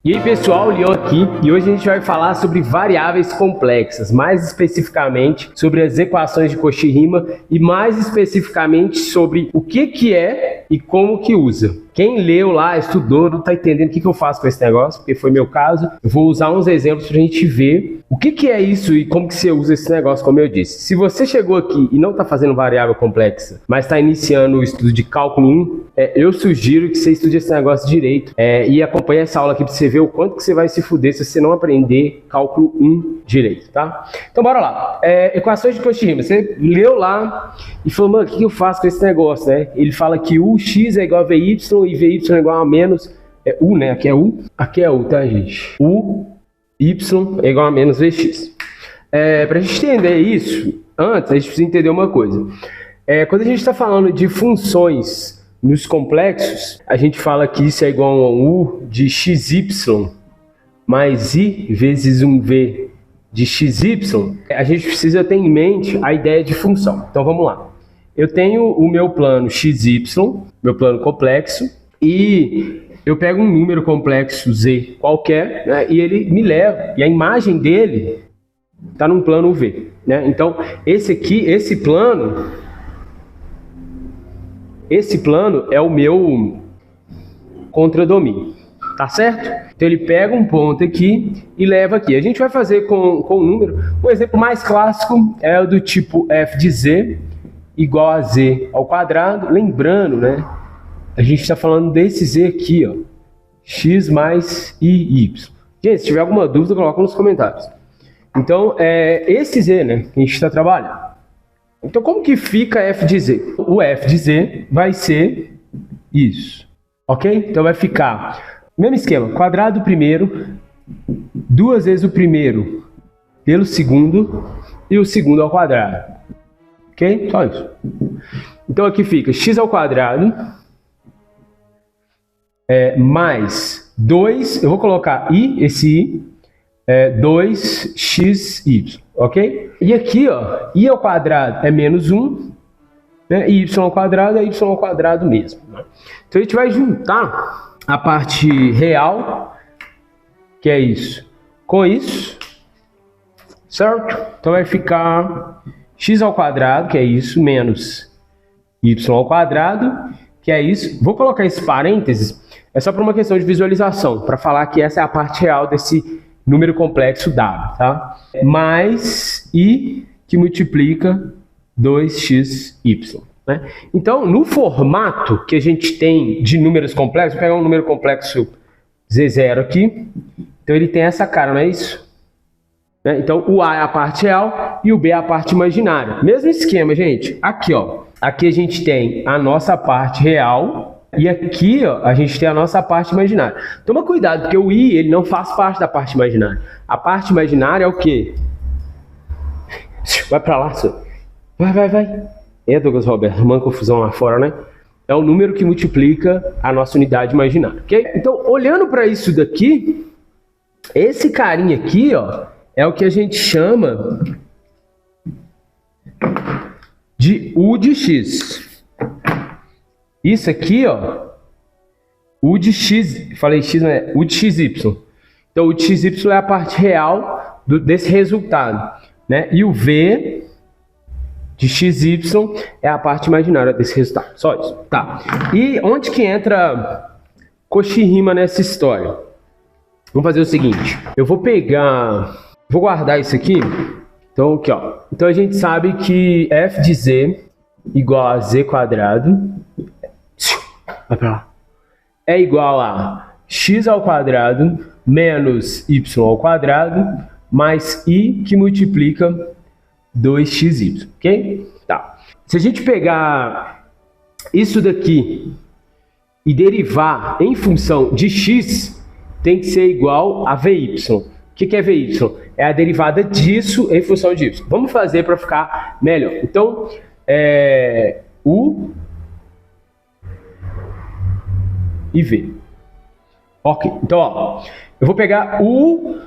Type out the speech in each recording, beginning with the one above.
E aí pessoal, Leon aqui, e hoje a gente vai falar sobre variáveis complexas, mais especificamente sobre as equações de Cauchy-Riemann e mais especificamente sobre o que é e como que usa. Quem leu lá, estudou, não está entendendo o que eu faço com esse negócio, porque foi meu caso. Eu vou usar uns exemplos para a gente ver o que é isso e como que você usa esse negócio, como eu disse. Se você chegou aqui e não está fazendo variável complexa, mas está iniciando o estudo de cálculo 1, eu sugiro que você estude esse negócio direito e acompanhe essa aula aqui para você ver o quanto que você vai se fuder se você não aprender cálculo 1 direito, tá? Então bora lá. Equações de Cauchy-Riemann. Você leu lá e falou, mano, o que eu faço com esse negócio, né? Ele fala que ux é igual a vy e vy é igual a menos u, né? Aqui é u. Aqui é u, tá, gente? Y é igual a menos vx. Pra gente entender isso, antes a gente precisa entender uma coisa. Quando a gente está falando de funções nos complexos, a gente fala que isso é igual a um u de xy mais i vezes um v de xy. A gente precisa ter em mente a ideia de função. Então vamos lá. Eu tenho o meu plano xy, meu plano complexo, e eu pego um número complexo z qualquer, né, e ele me leva, e a imagem dele está num plano v, né? Então esse plano é o meu contradomínio, tá certo? Então ele pega um ponto aqui e leva aqui. A gente vai fazer com um número. O exemplo mais clássico é o do tipo f de z igual a z ao quadrado. Lembrando, né? A gente está falando desse z aqui, ó, x mais iy. Gente, se tiver alguma dúvida, coloca nos comentários. Então, esse z, né, que a gente está trabalhando. Então, como que fica f de z? O f de z vai ser isso, ok? Então, vai ficar, mesmo esquema, quadrado do primeiro, duas vezes o primeiro pelo segundo, e o segundo ao quadrado. Ok? Só isso. Então, aqui fica x ao quadrado, mais 2, eu vou colocar i, esse i, 2xy, ok? E aqui, ó, i ao quadrado é menos 1, né? E y ao quadrado é y ao quadrado mesmo, né? Então a gente vai juntar a parte real, que é isso, com isso, certo? Então vai ficar x ao quadrado, que é isso, menos y ao quadrado, que é isso. Vou colocar esse parênteses, é só para uma questão de visualização, para falar que essa é a parte real desse número complexo dado, tá? Mais i que multiplica 2xy, né? Então, no formato que a gente tem de números complexos, vou pegar um número complexo z0 aqui, então ele tem essa cara, não é isso? Né? Então, o a é a parte real e o b é a parte imaginária. Mesmo esquema, gente. Aqui, ó, aqui a gente tem a nossa parte real, e aqui, ó, a gente tem a nossa parte imaginária. Toma cuidado, porque o i, ele não faz parte da parte imaginária. A parte imaginária é o quê? Vai pra lá, senhor. Vai. Douglas Roberto, arrumando confusão lá fora, né? É o número que multiplica a nossa unidade imaginária, ok? Então, olhando para isso daqui, esse carinha aqui, ó, é o que a gente chama de u de x. Isso aqui, ó, u de x, falei x, não é? U de xy. Então, o de xy é a parte real desse resultado, né? E o v de xy é a parte imaginária desse resultado. Só isso, tá? E onde que entra Cauchy-Riemann nessa história? Vamos fazer o seguinte, eu vou guardar isso aqui. Então, aqui, ó. Então, a gente sabe que f de z igual a z quadrado, vai pra lá, é igual a x ao quadrado menos y ao quadrado mais i que multiplica 2xy, ok? Tá. Se a gente pegar isso daqui e derivar em função de x, tem que ser igual a vy. O que é vy? É a derivada disso em função de y. Vamos fazer para ficar melhor. Então, u e v. Ok. Então, ó, eu vou pegar u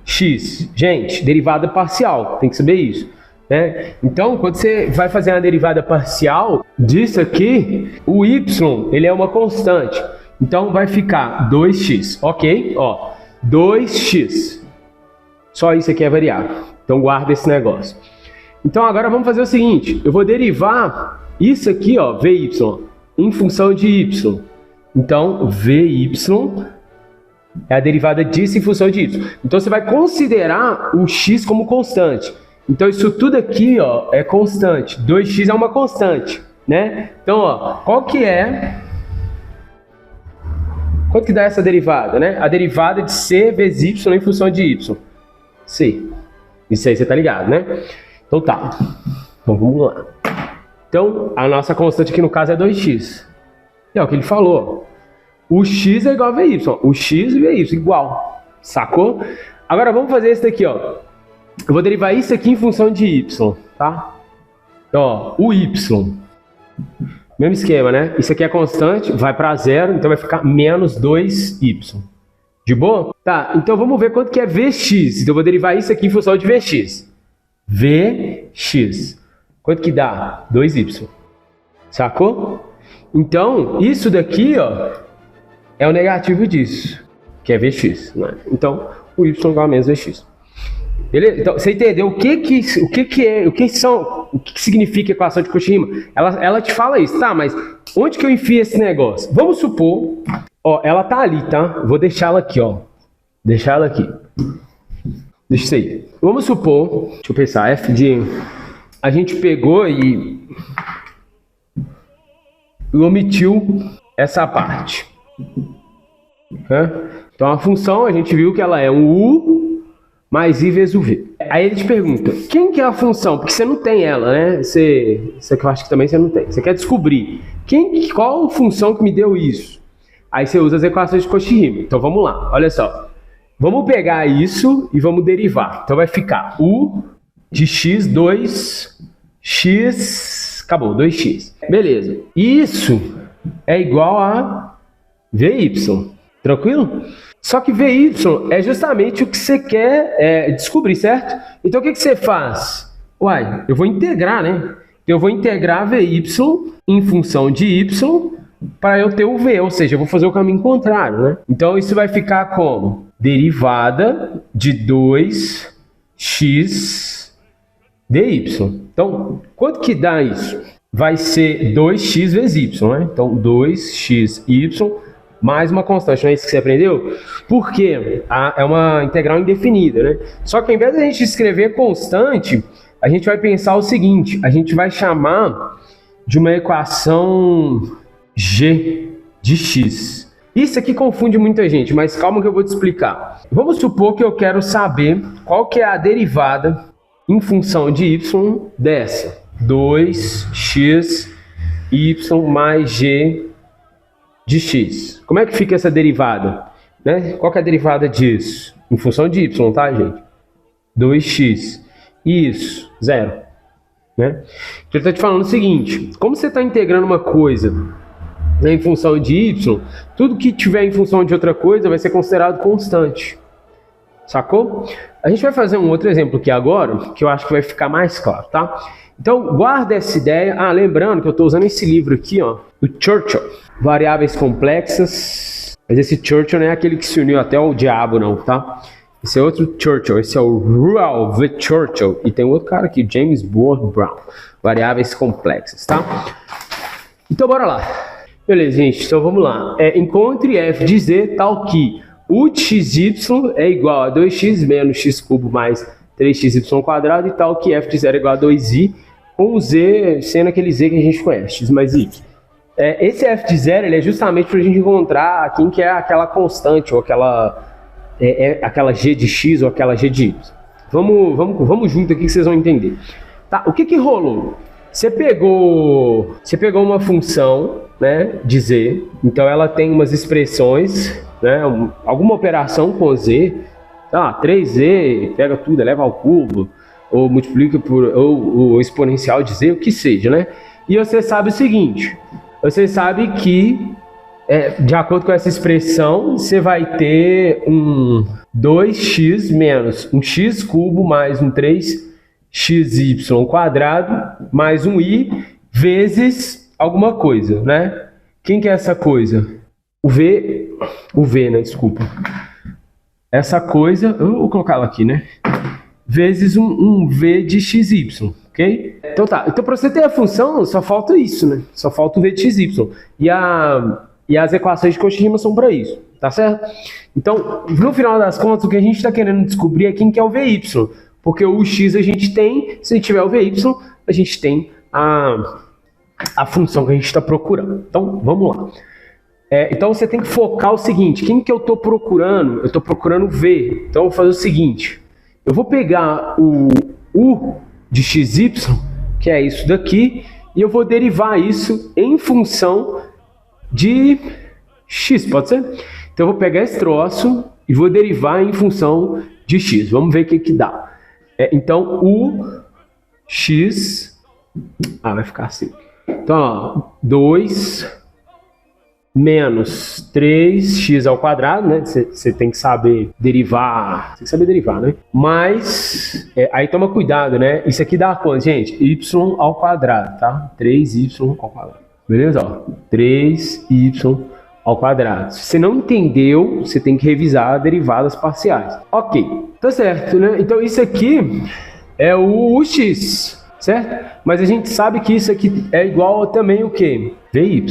x. Gente, derivada parcial. Tem que saber isso, né? Então, quando você vai fazer uma derivada parcial disso aqui, o y, ele é uma constante. Então vai ficar 2x, ok? Ó, 2x. Só isso aqui é variável. Então guarda esse negócio. Então agora vamos fazer o seguinte, eu vou derivar isso aqui, ó, vy, em função de y. Então vy é a derivada disso em função de y. Então você vai considerar o x como constante. Então isso tudo aqui, ó, é constante. 2x é uma constante, né? Então, ó, quanto que dá essa derivada, né? A derivada de c vezes y em função de y. C. Isso aí você tá ligado, né? Então tá. Então vamos lá. Então a nossa constante aqui no caso é 2x. É o que ele falou. O x é igual a vy. O x e vy igual. Sacou? Agora vamos fazer isso daqui, ó. Eu vou derivar isso aqui em função de y, tá? Então, ó, o y. Mesmo esquema, né? Isso aqui é constante, vai para zero, então vai ficar menos 2y. De boa? Tá, então vamos ver quanto que é Vx. Então eu vou derivar isso aqui em função de Vx. Vx. Quanto que dá? 2y. Sacou? Então, isso daqui, ó, é o negativo disso, que é Vx, né? Então, o y igual a menos Vx. Beleza? Então, você entendeu o que significa equação de Cauchy-Riemann? Ela te fala isso, tá? Mas onde que eu enfio esse negócio? Vamos supor, ó, ela tá ali, tá? Vou deixar ela aqui, ó. Deixar ela aqui. Deixa isso aí. Vamos supor, deixa eu pensar, f de... A gente pegou e omitiu essa parte. Então a função, a gente viu que ela é um u mais i vezes o v. Aí ele te pergunta, quem que é a função? Porque você não tem ela, né? Isso que eu acho que também você não tem. Você quer descobrir qual função que me deu isso? Aí você usa as equações de Cauchy-Riemann. Então vamos lá, olha só. Vamos pegar isso e vamos derivar. Então vai ficar u de x, 2x, acabou, 2x. Beleza. Isso é igual a vy. Tranquilo? Só que vy é justamente o que você quer descobrir, certo? Então o que você faz? Uai, eu vou integrar, né? Eu vou integrar vy em função de y para eu ter o v, ou seja, eu vou fazer o caminho contrário, né? Então isso vai ficar como? Derivada de 2x dy. Então, quanto que dá isso? Vai ser 2x vezes y, né? Então 2xy mais uma constante, não é isso que você aprendeu? Porque é uma integral indefinida, né? Só que ao invés de a gente escrever constante, a gente vai pensar o seguinte, a gente vai chamar de uma equação g de x. Isso aqui confunde muita gente, mas calma que eu vou te explicar. Vamos supor que eu quero saber qual que é a derivada em função de y dessa. 2xy mais g de x. Como é que fica essa derivada? Né? Qual que é a derivada disso? Em função de y, tá, gente? 2x. Isso, 0. Né? Então ele está te falando o seguinte, como você está integrando uma coisa, né, em função de y, tudo que tiver em função de outra coisa vai ser considerado constante. Sacou? A gente vai fazer um outro exemplo aqui agora, que eu acho que vai ficar mais claro, tá? Então, guarda essa ideia. Ah, lembrando que eu estou usando esse livro aqui, ó, do Churchill, Variáveis Complexas. Mas esse Churchill não é aquele que se uniu até ao diabo, não, tá? Esse é outro Churchill, esse é o Ralph Churchill. E tem outro cara aqui, James Ward Brown. Variáveis Complexas, tá? Então, bora lá. Beleza, gente, então vamos lá. Encontre f de z tal que u de xy é igual a 2x menos x cubo mais 3xy quadrado e tal que f de 0 é igual a 2i, com o z sendo aquele z que a gente conhece, x mais i. Esse f de 0 ele é justamente para a gente encontrar quem que é aquela constante, ou aquela g de x ou aquela g de y. Vamos junto aqui que vocês vão entender. Tá, o que rolou? Você pegou uma função, né, de z, então ela tem umas expressões, né, alguma operação com z, sei lá, 3z, pega tudo, eleva ao cubo, ou multiplica por, ou o exponencial de z, o que seja, né? E você sabe o seguinte, você sabe que, de acordo com essa expressão, você vai ter um 2x menos um x cubo mais um 3xy quadrado mais um i vezes alguma coisa, né? Quem que é essa coisa? o V, né, desculpa. Essa coisa, eu vou colocar ela aqui, né? Vezes um V de XY, ok? Então tá, então para você ter a função, só falta isso, né? Só falta o V de XY. E as equações de Cauchy-Riemann são para isso, tá certo? Então, no final das contas, o que a gente está querendo descobrir é quem que é o VY. Porque o X a gente tem, se a gente tiver o VY, a gente tem a função que a gente está procurando. Então, vamos lá. Então, você tem que focar o seguinte, quem que eu estou procurando? Eu estou procurando V. Então, eu vou fazer o seguinte, eu vou pegar o U de XY, que é isso daqui, e eu vou derivar isso em função de X, pode ser? Então, eu vou pegar esse troço e vou derivar em função de X. Vamos ver o que dá. Então, U X... vai ficar assim. Então, ó, 2 menos 3x ao quadrado, né? Você tem que saber derivar, né? Mais, aí toma cuidado, né? Isso aqui dá quanto, gente? Y ao quadrado, tá? 3y ao quadrado. Beleza? Ó, 3y ao quadrado. Se você não entendeu, você tem que revisar derivadas parciais. Ok, tá certo, né? Então isso aqui é o x, certo? Mas a gente sabe que isso aqui é igual a também o quê? Vy,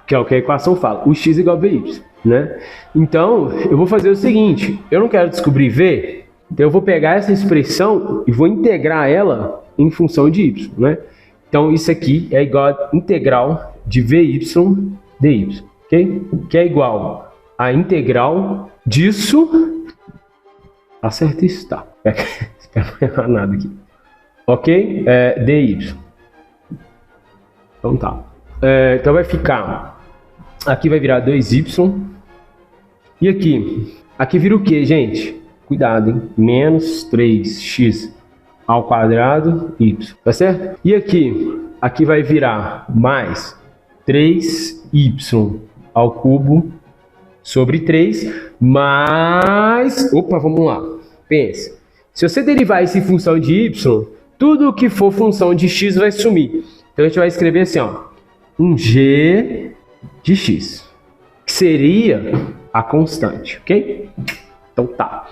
que é o que a equação fala. O x igual a Vy, né? Então, eu vou fazer o seguinte. Eu não quero descobrir V, então eu vou pegar essa expressão e vou integrar ela em função de y, né? Então, isso aqui é igual a integral de Vy dy, ok? Que é igual a integral disso... Tá certo isso? Tá. Espero não errar nada aqui. Ok? Dy. Então tá. Então vai ficar... Aqui vai virar 2y. E aqui? Aqui vira o que, gente? Cuidado, hein? Menos 3x ao quadrado y. Tá certo? E aqui? Aqui vai virar mais 3y ao cubo sobre 3 mais... Opa, vamos lá. Pense. Se você derivar isso em função de y, tudo que for função de x vai sumir. Então a gente vai escrever assim, ó. Um g de x, que seria a constante, ok? Então tá.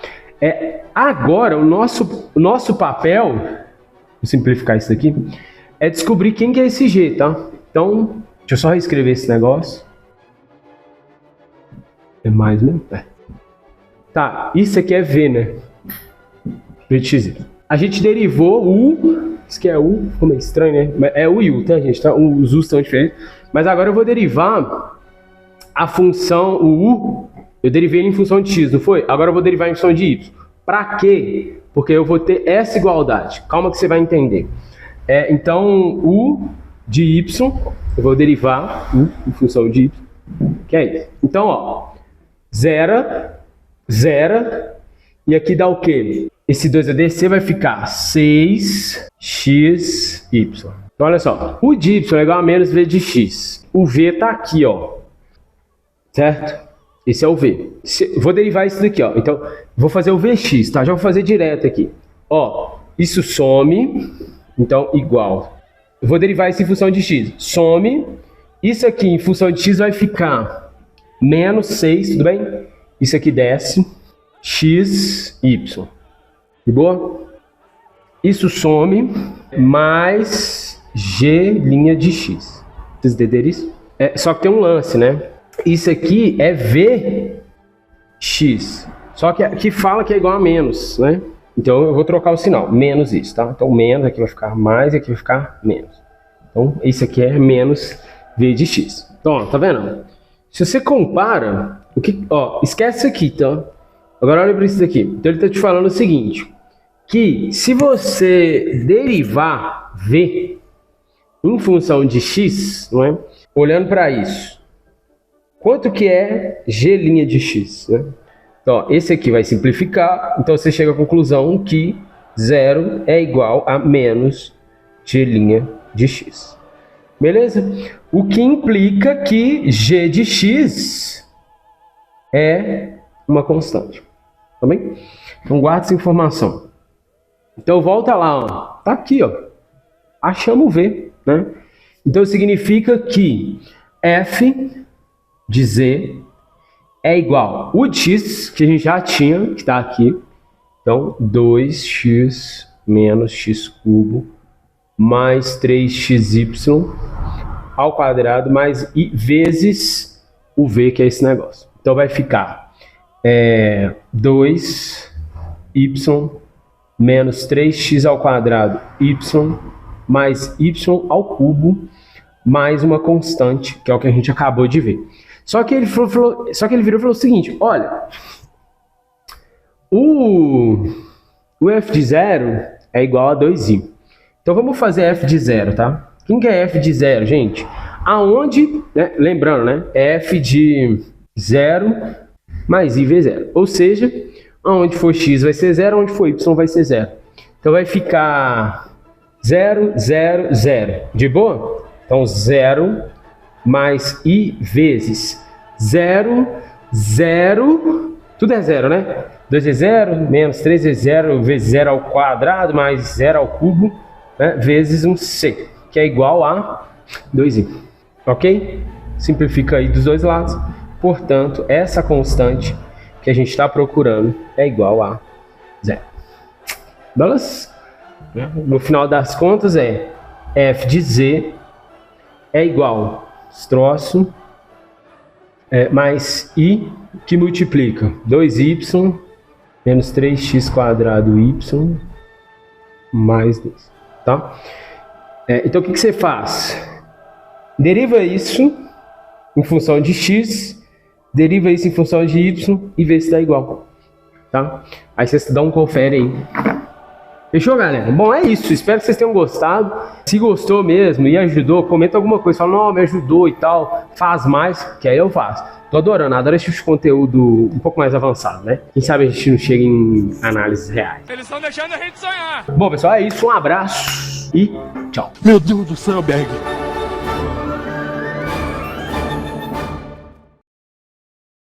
Agora, o nosso papel, vou simplificar isso aqui, é descobrir quem que é esse g, tá? Então, deixa eu só reescrever esse negócio. É mais mesmo? Tá, isso aqui é v, né? V de x. A gente derivou o... Isso que é U, ficou meio estranho, né? É U e U, tá, gente? Tá? Os U's estão diferentes. Mas agora eu vou derivar a função, o U, eu derivei ele em função de x, não foi? Agora eu vou derivar em função de y. Pra quê? Porque eu vou ter essa igualdade. Calma que você vai entender. Então, U de y, eu vou derivar U em função de y, que é isso. Então, ó, 0, e aqui dá o quê? Esse 2 vai descer, vai ficar 6xy. Então, olha só. O de y é igual a menos v de x. O v tá aqui, ó. Certo? Esse é o v. Vou derivar isso daqui, ó. Então, vou fazer o vx, tá? Já vou fazer direto aqui. Ó, isso some. Então, igual. Eu vou derivar isso em função de x. Some. Isso aqui em função de x vai ficar menos 6, tudo bem? Isso aqui desce. xy. De boa? Isso some mais g' de x. Vocês entenderam isso? Só que tem um lance, né? Isso aqui é vx. Só que aqui fala que é igual a menos, né? Então eu vou trocar o sinal. Menos isso, tá? Então menos aqui vai ficar mais e aqui vai ficar menos. Então isso aqui é menos v de x. Então, ó, tá vendo? Se você compara, esquece isso aqui, tá? Agora olha para isso daqui. Então ele está te falando o seguinte, que se você derivar v em função de x, não é? Olhando para isso, quanto que é g' de x? Né? Então, ó, esse aqui vai simplificar, então você chega à conclusão que 0 é igual a menos g' de x. Beleza? O que implica que g de x é uma constante. Tá bem? Então guarda essa informação. Então volta lá, ó. Tá aqui, ó. Achamos o v, né? Então significa que f de z é igual o de x, que a gente já tinha, que está aqui. Então, 2x menos x cubo mais 3xy ao quadrado mais i vezes o v, que é esse negócio. Então, vai ficar 2y menos 3x ao quadrado y mais y ao cubo mais uma constante, que é o que a gente acabou de ver. Só que ele virou e falou o seguinte, olha, o f de 0 é igual a 2i. Então vamos fazer f de 0, tá? Quem que é f de 0, gente? Aonde, né, lembrando, né, é f de 0 mais i vezes 0. Ou seja, aonde for x vai ser 0, aonde for y vai ser 0. Então vai ficar 0, 0, 0. De boa? Então 0 mais i vezes 0, 0, tudo é 0, né? 2 é 0, menos 3 é 0, vezes 0 ao quadrado, mais 0 ao cubo, né? Vezes um c, que é igual a 2i. Ok? Simplifica aí dos dois lados. Portanto, essa constante que a gente está procurando é igual a 0. Beleza? No final das contas é f de z é igual a esse troço mais i que multiplica 2y menos 3x quadrado y mais 2. Tá? Então o que você faz? Deriva isso em função de x, deriva isso em função de y e vê se dá igual. Tá? Aí vocês dão um confere aí. Fechou, galera? Bom, é isso. Espero que vocês tenham gostado. Se gostou mesmo e ajudou, comenta alguma coisa. Fala, não, me ajudou e tal. Faz mais, que aí eu faço. Tô adorando. Adoro esse tipo de conteúdo um pouco mais avançado, né? Quem sabe a gente não chega em análises reais. Eles estão deixando a gente sonhar. Bom, pessoal, é isso. Um abraço e tchau. Meu Deus do céu, Berg.